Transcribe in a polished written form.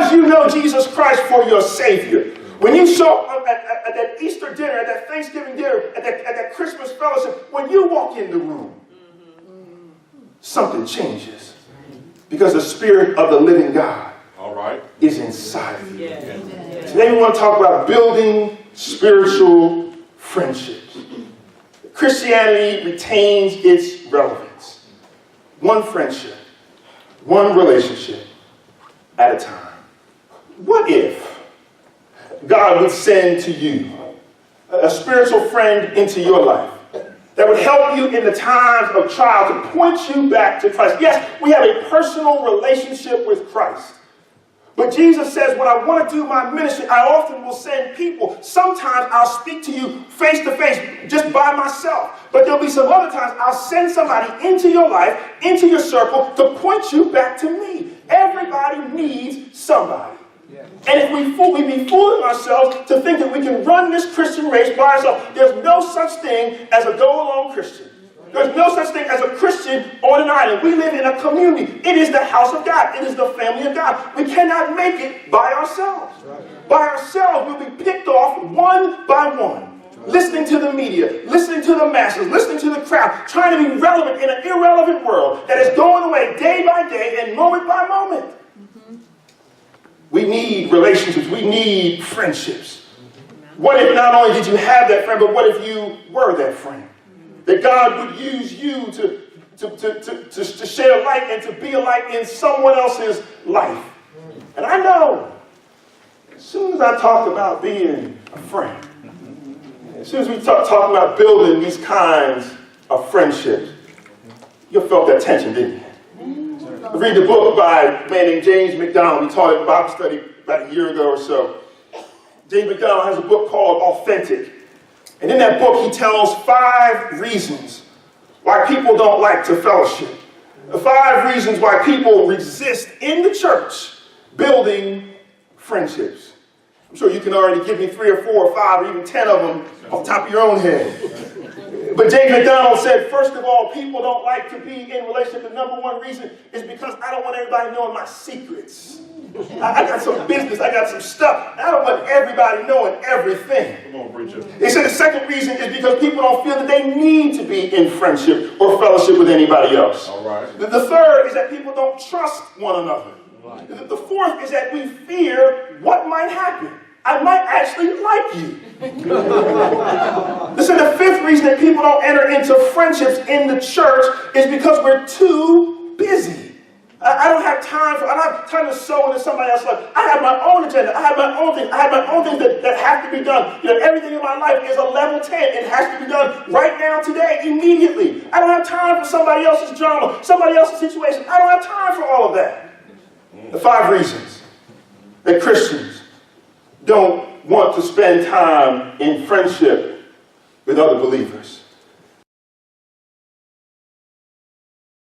because you know Jesus Christ for your Savior. When you show up at that Easter dinner, at that Thanksgiving dinner, at that Christmas fellowship, when you walk in the room, something changes. Because the Spirit of the living God is inside of you. Today we want to talk about building spiritual friendships. Christianity retains its relevance. One friendship, one relationship at a time. What if God would send to you a spiritual friend into your life that would help you in the times of trial to point you back to Christ? Yes, we have a personal relationship with Christ. But Jesus says, when I want to do my ministry, I often will send people. Sometimes I'll speak to you face to face, just by myself. But there'll be some other times I'll send somebody into your life, into your circle, to point you back to me. Everybody needs somebody. And if we be fooling ourselves to think that we can run this Christian race by ourselves. There's no such thing as a go-alone Christian. There's no such thing as a Christian on an island. We live in a community. It is the house of God. It is the family of God. We cannot make it by ourselves. By ourselves, we'll be picked off one by one. Listening to the media, listening to the masses, listening to the crowd, trying to be relevant in an irrelevant world that is going away day by day and moment by moment. We need relationships. We need friendships. What if not only did you have that friend, but what if you were that friend? That God would use you to share light and to be a light in someone else's life. And I know, as soon as I talk about being a friend, as soon as we talk about building these kinds of friendships, you felt that tension, didn't you? I read the book by a man named James MacDonald. We taught it in Bible study about a year ago or so. James MacDonald has a book called Authentic. And in that book, he tells 5 reasons why people don't like to fellowship. 5 reasons why people resist in the church building friendships. I'm sure you can already give me 3 or 4 or 5 or even 10 of them off the top of your own head. But James MacDonald said, first of all, people don't like to be in relationship. The number 1 reason is because I don't want everybody knowing my secrets. I got some business. I got some stuff. I don't want everybody knowing everything. Come on, preacher. He said the second reason is because people don't feel that they need to be in friendship or fellowship with anybody else. All right. The third is that people don't trust one another. Right. The fourth is that we fear what might happen. I might actually like you. Listen, the 5th reason that people don't enter into friendships in the church is because we're too busy. I don't have time to sow into somebody else's life. I have my own agenda. I have my own things. I have my own things that have to be done. You know, everything in my life is a level 10. It has to be done right now, today, immediately. I don't have time for somebody else's drama, somebody else's situation. I don't have time for all of that. The 5 reasons that Christians don't want to spend time in friendship with other believers.